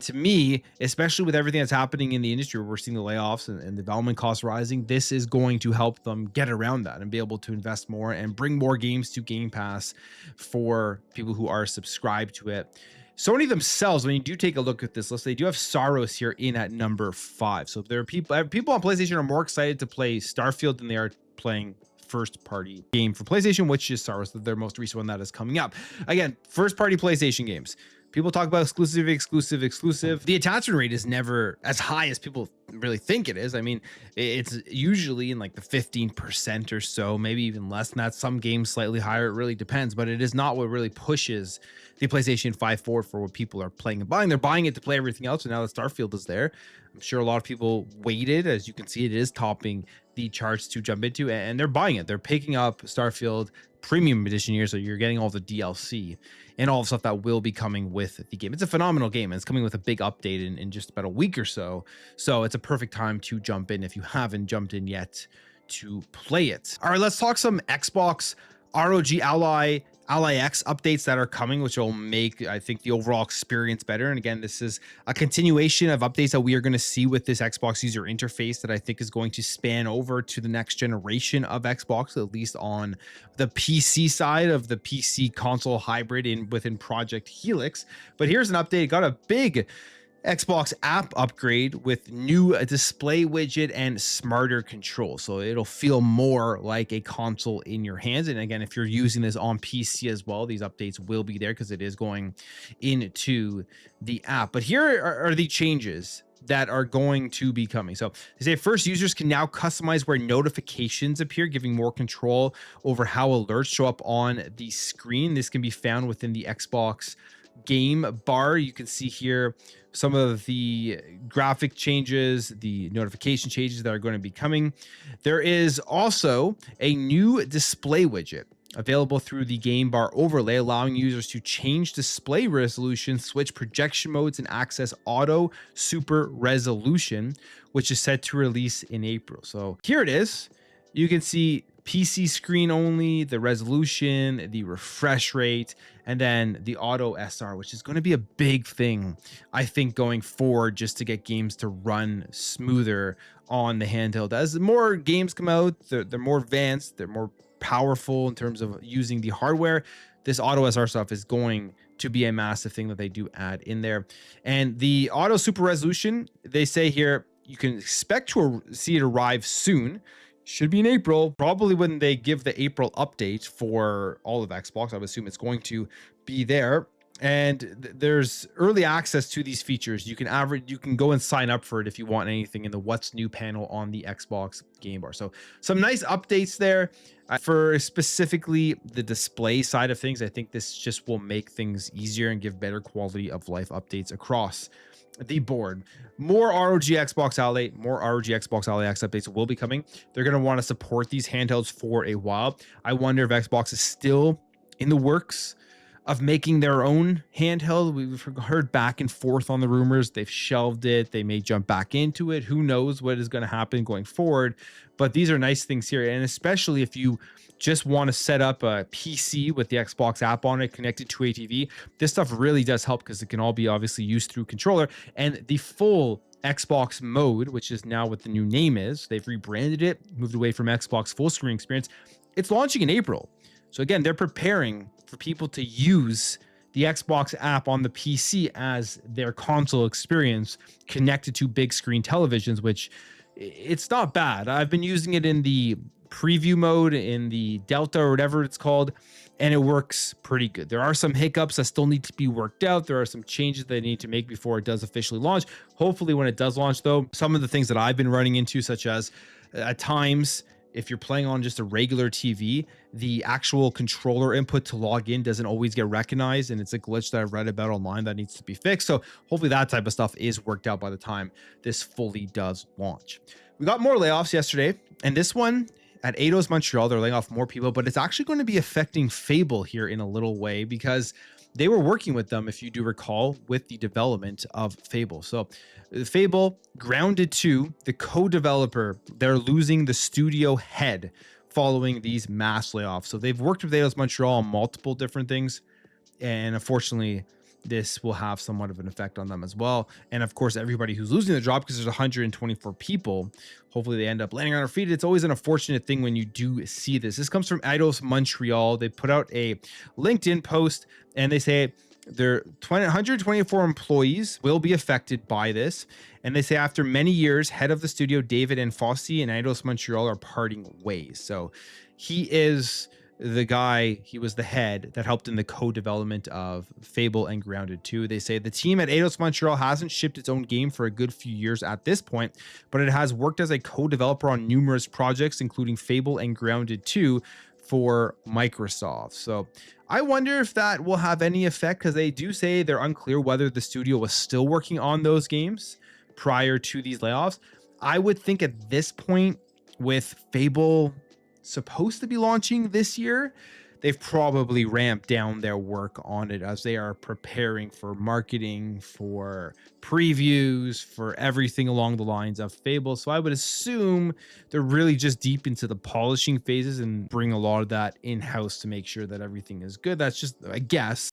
to me, especially with everything that's happening in the industry, where we're seeing the layoffs and development costs rising, this is going to help them get around that and be able to invest more and bring more games to Game Pass for people who are subscribed to it. Sony themselves, when you do take a look at this list, they do have Saros here in at number 5. So there are people on PlayStation are more excited to play Starfield than they are playing first party game for PlayStation, which is Saros, their most recent one that is coming up. Again, first party PlayStation games. People talk about exclusive. The attachment rate is never as high as people really think it is. I mean, it's usually in like the 15% or so, maybe even less than that. Some games slightly higher. It really depends, but it is not what really pushes the PlayStation 5 forward for what people are playing and buying. They're buying it to play everything else. And now that Starfield is there, I'm sure a lot of people waited. As you can see, it is topping the charts to jump into, and they're buying it. They're picking up Starfield Premium Edition here, so you're getting all the DLC and all the stuff that will be coming with the game. It's a phenomenal game, and it's coming with a big update in just about a week or so. So it's a perfect time to jump in if you haven't jumped in yet to play it. All right, let's talk some Xbox ROG Ally X updates that are coming, which will make, I think, the overall experience better. And again, this is a continuation of updates that we are going to see with this Xbox user interface that I think is going to span over to the next generation of Xbox, at least on the PC side of the PC console hybrid within Project Helix. But here's an update. It got a big Xbox app upgrade with new display widget and smarter controls. So it'll feel more like a console in your hands. And again, if you're using this on PC as well, these updates will be there because it is going into the app. But here are the changes that are going to be coming. So they say first, users can now customize where notifications appear, giving more control over how alerts show up on the screen. This can be found within the Xbox game bar. You can see here some of the graphic changes, the notification changes that are going to be coming. There is also a new display widget available through the game bar overlay, allowing users to change display resolution, switch projection modes, and access auto super resolution, which is set to release in April. So here it is. You can see PC screen only, the resolution, the refresh rate, and then the auto SR, which is going to be a big thing, I think, going forward, just to get games to run smoother on the handheld. As more games come out, they're more advanced, they're more powerful in terms of using the hardware. This auto SR stuff is going to be a massive thing that they do add in there. And the auto super resolution, they say here, you can expect to see it arrive soon. Should be in April, probably when they give the April update for all of Xbox. I would assume it's going to be there. And there's early access to these features. You can go and sign up for it if you want anything in the what's new panel on the Xbox game bar. So some nice updates there for specifically the display side of things. I think this just will make things easier and give better quality of life updates across the board. More ROG Xbox Ally, more ROG Xbox Ally X updates will be coming. They're going to want to support these handhelds for a while. I wonder if Xbox is still in the works of making their own handheld. We've heard back and forth on the rumors. They've shelved it. They may jump back into it. Who knows what is going to happen going forward? But these are nice things here. And especially if you just want to set up a PC with the Xbox app on it connected to a TV, this stuff really does help because it can all be obviously used through controller. And the full Xbox mode, which is now what the new name is, they've rebranded it, moved away from Xbox full screen experience. It's launching in April. So again, they're preparing for people to use the Xbox app on the PC as their console experience connected to big screen televisions, which it's not bad. I've been using it in the preview mode, in the Delta or whatever it's called, and it works pretty good. There are some hiccups that still need to be worked out. There are some changes they need to make before it does officially launch. Hopefully when it does launch though, some of the things that I've been running into, such as at times, if you're playing on just a regular TV, the actual controller input to log in doesn't always get recognized, and it's a glitch that I've read about online that needs to be fixed. So hopefully that type of stuff is worked out by the time this fully does launch. We got more layoffs yesterday, and this one at Eidos Montreal, they're laying off more people, but it's actually going to be affecting Fable here in a little way because they were working with them, if you do recall, with the development of Fable. So Fable, Grounded 2, the co-developer, they're losing the studio head following these mass layoffs. So they've worked with Eidos Montreal on multiple different things, and unfortunately, this will have somewhat of an effect on them as well. And of course, everybody who's losing the job, because there's 124 people, hopefully they end up landing on their feet. It's always an unfortunate thing when you do see this. This comes from Eidos Montreal. They put out a LinkedIn post and they say their 124 employees will be affected by this. And they say after many years, head of the studio, David and Fossey and Eidos Montreal are parting ways. So he is the guy, he was the head that helped in the co-development of Fable and Grounded 2. They say the team at Eidos Montreal hasn't shipped its own game for a good few years at this point, but it has worked as a co-developer on numerous projects, including Fable and Grounded 2 for Microsoft. So I wonder if that will have any effect, because they do say they're unclear whether the studio was still working on those games prior to these layoffs. I would think at this point, with Fable supposed to be launching this year, they've probably ramped down their work on it as they are preparing for marketing, for previews, for everything along the lines of Fable. So I would assume they're really just deep into the polishing phases and bring a lot of that in-house to make sure that everything is good. That's just a guess.